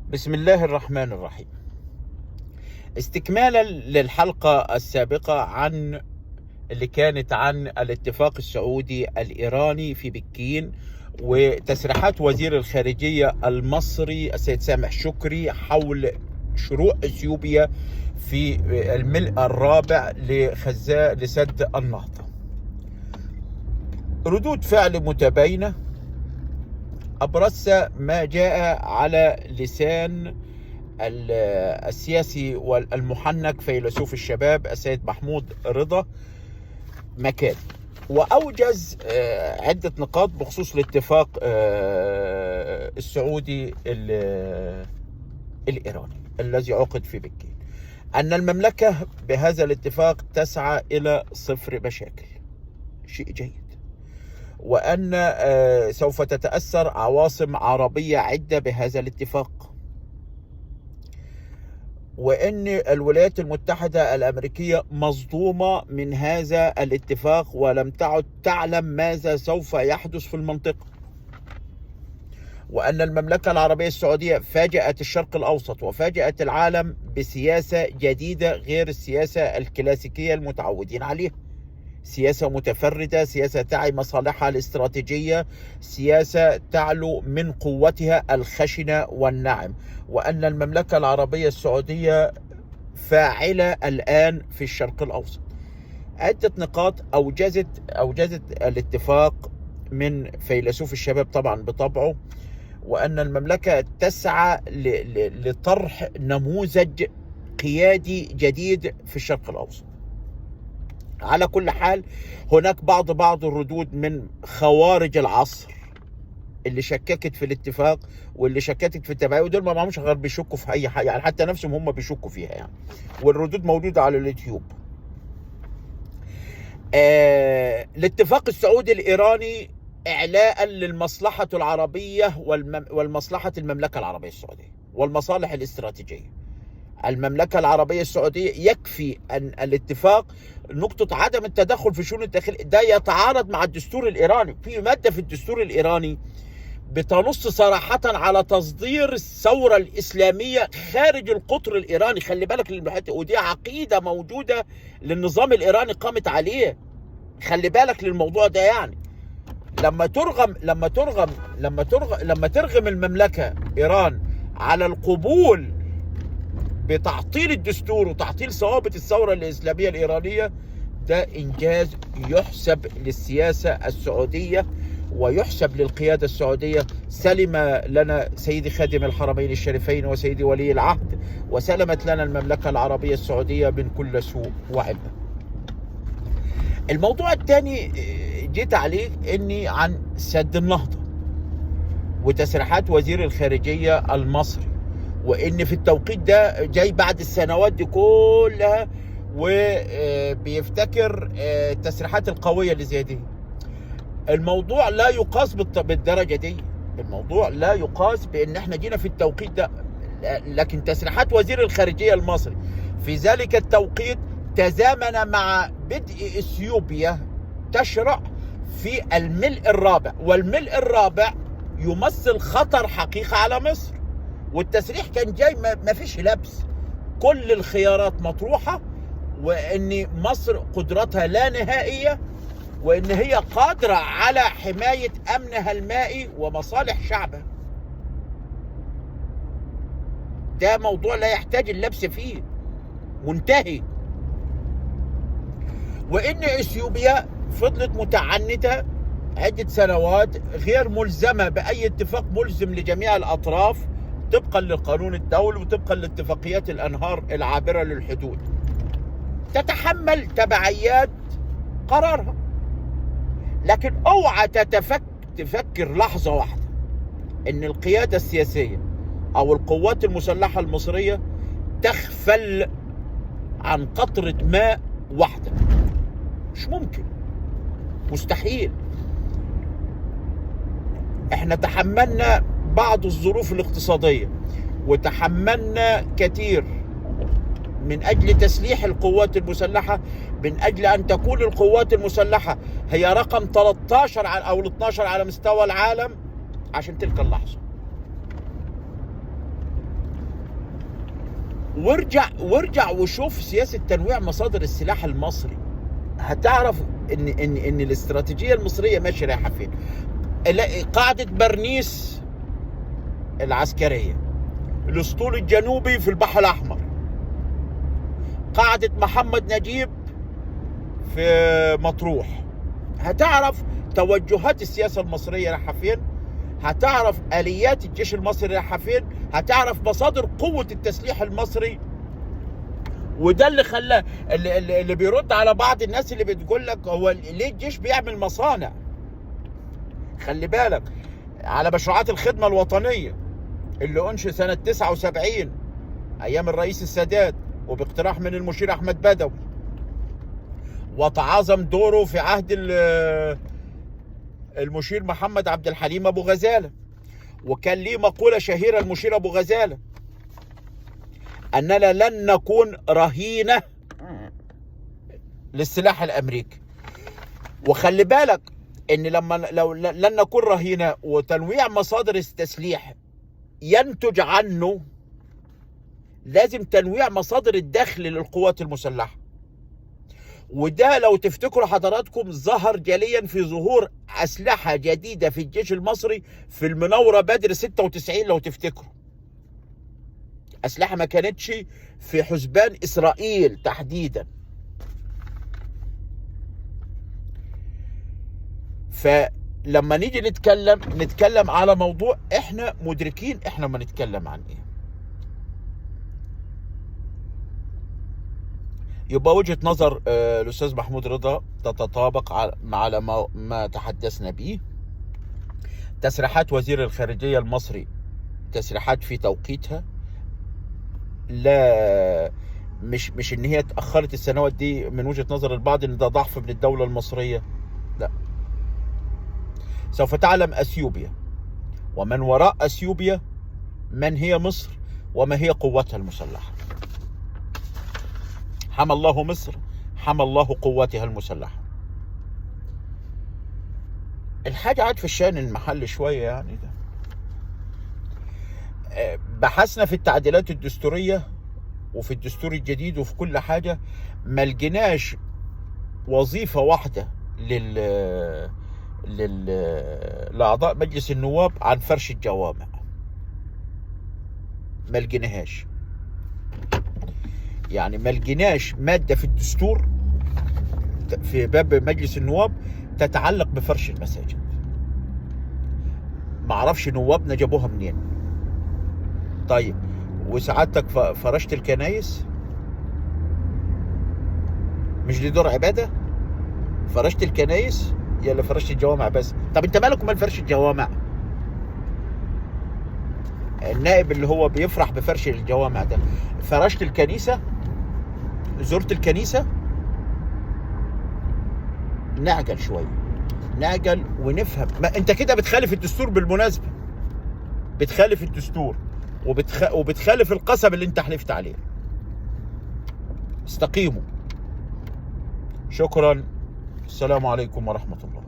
بسم الله الرحمن الرحيم. استكمالا للحلقة السابقة عن اللي كانت عن الاتفاق السعودي الإيراني في بكين وتسريحات وزير الخارجية المصري السيد سامح شكري حول شروع اثيوبيا في الملء الرابع لسد النهضة. ردود فعل متباينة أبرزها ما جاء على لسان السياسي والمحنك فيلسوف الشباب السيد محمود رضا مكاني، وأوجز عدة نقاط بخصوص الاتفاق السعودي الإيراني الذي عقد في بكين. أن المملكة بهذا الاتفاق تسعى إلى صفر مشاكل، شيء جيد، وأن سوف تتأثر عواصم عربية عدة بهذا الاتفاق، وأن الولايات المتحدة الأمريكية مصدومة من هذا الاتفاق ولم تعد تعلم ماذا سوف يحدث في المنطقة، وأن المملكة العربية السعودية فاجأت الشرق الأوسط وفاجأت العالم بسياسة جديدة غير السياسة الكلاسيكية المتعودين عليها، سياسة متفردة، سياسة تعي مصالحها الاستراتيجية، سياسة تعلو من قوتها الخشنة والناعم، وأن المملكة العربية السعودية فاعلة الآن في الشرق الأوسط. عدة نقاط أوجزت الاتفاق من فيلسوف الشباب طبعا بطبعه، وأن المملكة تسعى لطرح نموذج قيادي جديد في الشرق الأوسط. على كل حال هناك بعض الردود من خوارج العصر اللي شككت في الاتفاق واللي شككت في التبعية، ودول ما معهمش غير بيشكوا في اي حاجه، يعني حتى نفسهم هم بيشكوا فيها يعني، والردود موجوده على اليوتيوب. الاتفاق السعودي الايراني اعلاء للمصلحه العربيه والمصلحه المملكه العربيه السعوديه والمصالح الاستراتيجيه. المملكة العربية السعودية يكفي أن الاتفاق نقطة عدم التدخل في شؤون الداخل ده يتعارض مع الدستور الإيراني. في مادة في الدستور الإيراني بتنص صراحة على تصدير الثورة الإسلامية خارج القطر الإيراني. خلي بالك ودي عقيدة موجودة للنظام الإيراني قامت عليه. خلي بالك للموضوع ده، يعني لما ترغم المملكة إيران على القبول بتعطيل الدستور وتعطيل ثوابت الثورة الإسلامية الإيرانية، ده إنجاز يحسب للسياسة السعودية ويحسب للقيادة السعودية. سلم لنا سيدي خادم الحرمين الشريفين وسيدي ولي العهد، وسلمت لنا المملكة العربية السعودية من كل سوء وعبء. الموضوع الثاني جيت عليه إني عن سد النهضة وتسريحات وزير الخارجية المصري، وإن في التوقيت ده جاي بعد السنوات دي كلها وبيفتكر التسريحات القوية اللي زي دي. الموضوع لا يقاس بالدرجة دي، الموضوع لا يقاس بأن احنا جينا في التوقيت ده، لكن تسريحات وزير الخارجية المصري في ذلك التوقيت تزامن مع بدء اثيوبيا تشرع في الملء الرابع، والملء الرابع يمثل خطر حقيقي على مصر. والتسريح كان جاي ما فيش لبس، كل الخيارات مطروحة، وان مصر قدرتها لا نهائية، وان هي قادرة على حماية امنها المائي ومصالح شعبها. ده موضوع لا يحتاج اللبس فيه، منتهي. وان اثيوبيا فضلت متعنتة عدة سنوات غير ملزمة بأي اتفاق ملزم لجميع الأطراف طبقا للقانون الدولي وطبقا لاتفاقيات الأنهار العابرة للحدود، تتحمل تبعيات قرارها. لكن اوعى تفكر لحظة واحدة ان القيادة السياسية او القوات المسلحة المصرية تغفل عن قطرة ماء واحدة. مش ممكن، مستحيل. احنا تحملنا بعض الظروف الاقتصادية وتحملنا كثير من أجل تسليح القوات المسلحة، من أجل أن تكون القوات المسلحة هي رقم 13 أو 12 على مستوى العالم عشان تلك اللحظة. وارجع وشوف سياسة تنويع مصادر السلاح المصري، هتعرف ان الاستراتيجية المصرية ماشية رايحة فين. قاعدة برنيس العسكرية، الاسطول الجنوبي في البحر الاحمر، قاعدة محمد نجيب في مطروح، هتعرف توجهات السياسة المصرية رايحة فين، هتعرف آليات الجيش المصري رايحة فين، هتعرف مصادر قوة التسليح المصري. وده اللي خلاه اللي بيرد على بعض الناس اللي بتقول لك هو ليه الجيش بيعمل مصانع. خلي بالك على مشروعات الخدمة الوطنية اللي أنشئ سنة 79 أيام الرئيس السادات وباقتراح من المشير أحمد بدوي، وتعاظم دوره في عهد المشير محمد عبد الحليم أبو غزالة. وكان ليه مقولة شهيرة المشير أبو غزالة: أننا لن نكون رهينة للسلاح الأمريكي. وخلي بالك إن لو لن نكون رهينة، وتنويع مصادر التسليح ينتج عنه لازم تنويع مصادر الدخل للقوات المسلحة. وده لو تفتكروا حضراتكم ظهر جليا في ظهور أسلحة جديدة في الجيش المصري في المناورة بدر 96 لو تفتكروا. أسلحة ما كانتش في حسبان إسرائيل تحديدا. فلما نيجي نتكلم على موضوع احنا مدركين احنا ما نتكلم عن ايه. يبقى وجهة نظر الأستاذ محمود رضا تتطابق مع ما تحدثنا به. تسريحات وزير الخارجية المصري تسريحات في توقيتها، لا مش ان هي اتأخرت السنوات دي من وجهة نظر البعض ان ده ضعف من الدولة المصرية، لا. سوف تعلم أثيوبيا ومن وراء أثيوبيا من هي مصر وما هي قوتها المسلحة. حمى الله مصر، حمى الله قواتها المسلحة. الحاجة عاد في الشأن المحلي شوية يعني. ده بحثنا في التعديلات الدستورية وفي الدستور الجديد وفي كل حاجة، ما لقيناش وظيفة واحدة لأعضاء مجلس النواب عن فرش الجوامع. ما لقيناهاش، يعني ما لقيناش مادة في الدستور في باب مجلس النواب تتعلق بفرش المساجد. ما اعرفش نوابنا جابوها منين. طيب وسعادتك فرشت الكنايس؟ مش دي دور عبادة؟ فرشت الكنايس يلا فرشت الجوامع بس. طب انت مالك ومال فرش الجوامع؟ النائب اللي هو بيفرح بفرش الجوامع ده، فرشت الكنيسة؟ زرت الكنيسة؟ نعجل شوية، نعجل ونفهم. ما انت كده بتخالف الدستور بالمناسبة، بتخالف الدستور وبتخالف القسم اللي انت حلفت عليه. استقيموا. شكرا. السلام عليكم ورحمة الله.